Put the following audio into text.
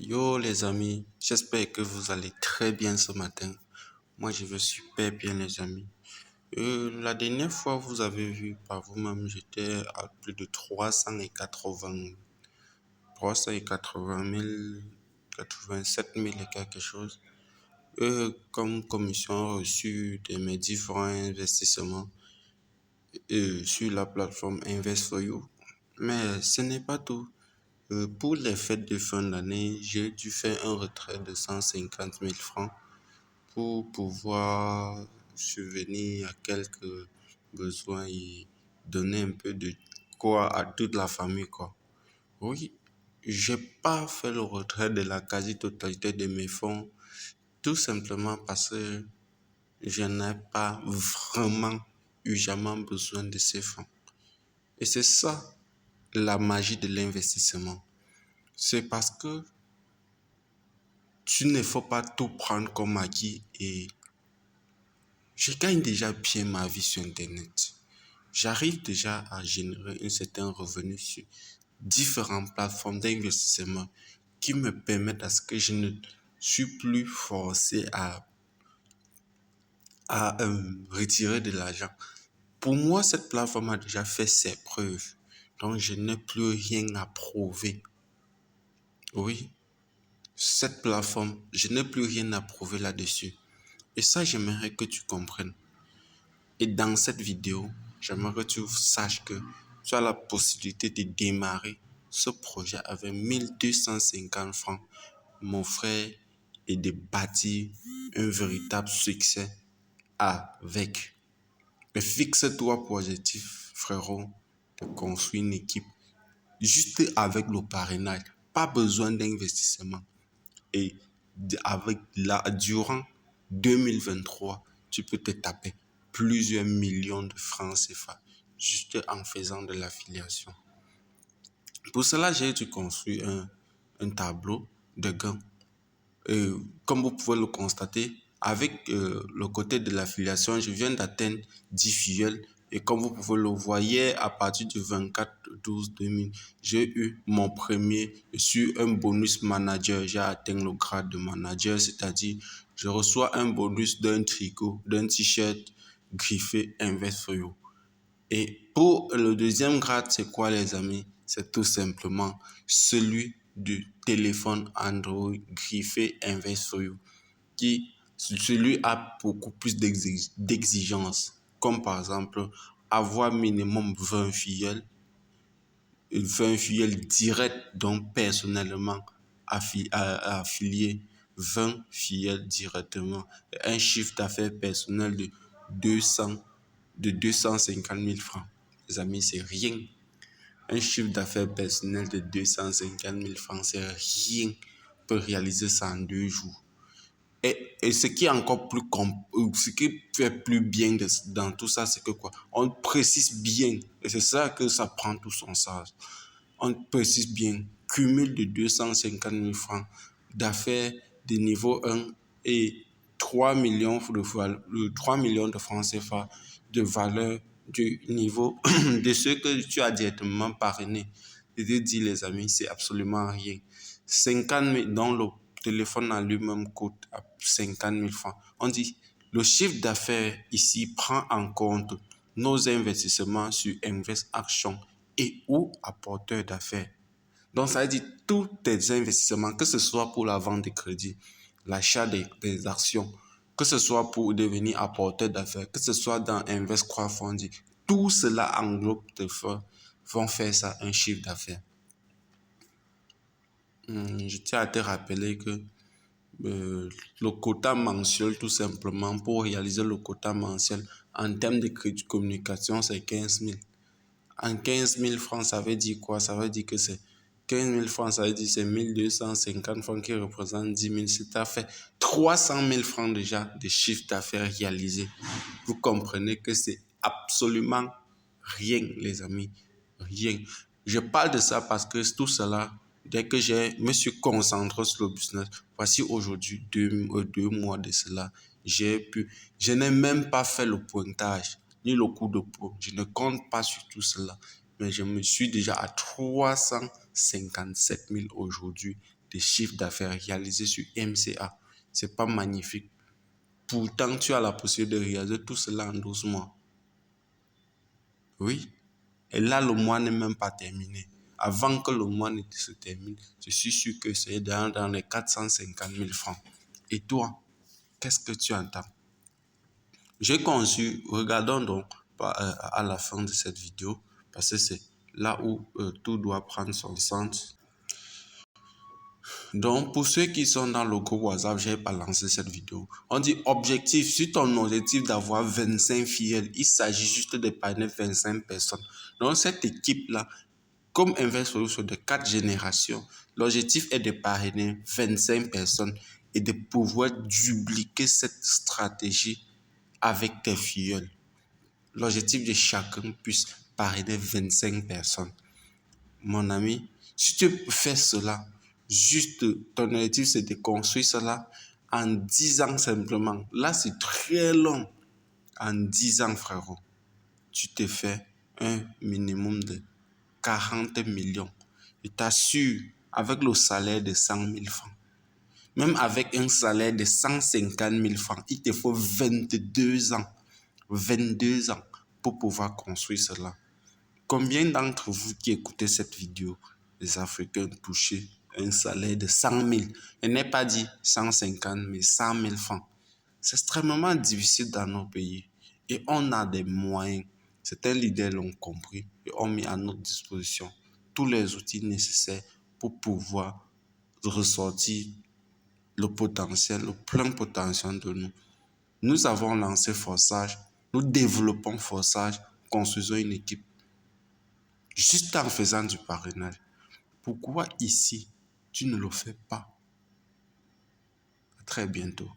Yo les amis, j'espère que vous allez très bien ce matin. Moi je vais super bien les amis. La dernière fois vous avez vu par vous-même, j'étais à plus de 380 000, 87 000 et quelque chose. Comme commission reçue de mes différents investissements sur la plateforme Invest for You. Mais ce n'est pas tout. Pour les fêtes de fin d'année, j'ai dû faire un retrait de 150 000 francs pour pouvoir subvenir à quelques besoins et donner un peu de quoi à toute la famille, quoi. Oui, j'ai pas fait le retrait de la quasi-totalité de mes fonds, tout simplement parce que je n'ai pas vraiment eu jamais besoin de ces fonds. Et c'est ça la magie de l'investissement. C'est parce que tu ne faut pas tout prendre comme acquis et je gagne déjà bien ma vie sur Internet. J'arrive déjà à générer un certain revenu sur différentes plateformes d'investissement qui me permettent à ce que je ne suis plus forcé à retirer de l'argent. Pour moi, cette plateforme a déjà fait ses preuves. Donc, je n'ai plus rien à prouver. Oui, cette plateforme, je n'ai plus rien à prouver là-dessus. Et ça, j'aimerais que tu comprennes. Et dans cette vidéo, j'aimerais que tu saches que tu as la possibilité de démarrer ce projet avec 1250 francs, mon frère, et de bâtir un véritable succès avec. Mais fixe-toi positif, frérot, de construire une équipe juste avec le parrainage. Pas besoin d'investissement. Et durant 2023, tu peux te taper plusieurs millions de francs CFA juste en faisant de l'affiliation. Pour cela, j'ai dû construire un tableau de gains. Comme vous pouvez le constater, avec le côté de l'affiliation, je viens d'atteindre 10 filiales. Et comme vous pouvez le voir, à partir du 24/12/2000, j'ai eu mon premier sur un bonus manager. J'ai atteint le grade de manager, c'est-à-dire je reçois un bonus d'un tricot, d'un t-shirt griffé Invest for You. Et pour le deuxième grade, c'est quoi les amis? C'est tout simplement celui du téléphone Android griffé Invest for You, qui celui a beaucoup plus d'exigences, comme par exemple avoir minimum 20 filiales, 20 filiales directes, donc personnellement affilié 20 filiales directement, un chiffre d'affaires personnel de 250 000 francs. Les amis, c'est rien. Un chiffre d'affaires personnel de 250 000 francs, c'est rien. On peut réaliser ça en 2 jours. Et ce qui est encore plus ce qui fait plus bien dans tout ça, c'est que quoi? On précise bien. Et c'est ça que ça prend tout son sens. On précise bien. Cumul de 250 000 francs d'affaires de niveau 1 et 3 millions de francs CFA de valeur du niveau de ce que tu as directement parrainé. Je te dis, les amis, c'est absolument rien. 50 000 dans le téléphone en lui-même coûte à 50 000 francs. On dit, le chiffre d'affaires ici prend en compte nos investissements sur Invest Action et ou apporteurs d'affaires. Donc, ça veut dire tous tes investissements, que ce soit pour la vente de crédit, l'achat des actions, que ce soit pour devenir apporteur d'affaires, que ce soit dans Invest Crowdfunding, tout cela englobe vont faire ça un chiffre d'affaires. Je tiens à te rappeler que le quota mensuel, tout simplement, pour réaliser le quota mensuel en termes de crédit de communication, c'est 15 000. En 15 000 francs, ça veut dire quoi? Ça veut dire que c'est 15 000 francs, ça veut dire que c'est 1250 francs qui représentent 10 000. C'est à fait 300 000 francs déjà de chiffre d'affaires réalisé. Vous comprenez que c'est absolument rien, les amis. Rien. Je parle de ça parce que tout cela, dès que je me suis concentré sur le business, voici aujourd'hui 2 mois de cela, je n'ai même pas fait le pointage, ni le coup de pot. Je ne compte pas sur tout cela. Mais je me suis déjà à 357 000 aujourd'hui de chiffre d'affaires réalisé sur MCA. C'est pas magnifique. Pourtant, tu as la possibilité de réaliser tout cela en 12 mois. Oui. Et là, le mois n'est même pas terminé. Avant que le mois ne se termine, je suis sûr que c'est dans les 450 000 francs. Et toi, qu'est-ce que tu entends? J'ai conçu, regardons donc à la fin de cette vidéo, parce que c'est là où tout doit prendre son sens. Donc, pour ceux qui sont dans le groupe WhatsApp, je n'ai pas lancé cette vidéo. On dit objectif, si ton objectif d'avoir 25 filiales, il s'agit juste de parrainer 25 personnes. Donc, cette équipe-là, comme Invest Solutions de 4 générations, l'objectif est de parrainer 25 personnes et de pouvoir dupliquer cette stratégie avec tes filleuls. L'objectif de chacun puisse parrainer 25 personnes. Mon ami, si tu fais cela, juste ton objectif c'est de construire cela en 10 ans simplement. Là, c'est très long. En 10 ans, frérot, tu te fais un minimum de 40 millions. Je t'assure, avec le salaire de 100 000 francs, même avec un salaire de 150 000 francs, il te faut 22 ans. 22 ans pour pouvoir construire cela. Combien d'entre vous qui écoutez cette vidéo, les Africains touchent un salaire de 100 000? Je n'ai pas dit 150 mais 100 000 francs. C'est extrêmement difficile dans nos pays. Et on a des moyens. Certains leaders l'ont compris et ont mis à notre disposition tous les outils nécessaires pour pouvoir ressortir le potentiel, le plein potentiel de nous. Nous avons lancé Forçage, nous développons Forçage, construisons une équipe juste en faisant du parrainage. Pourquoi ici, tu ne le fais pas? À très bientôt.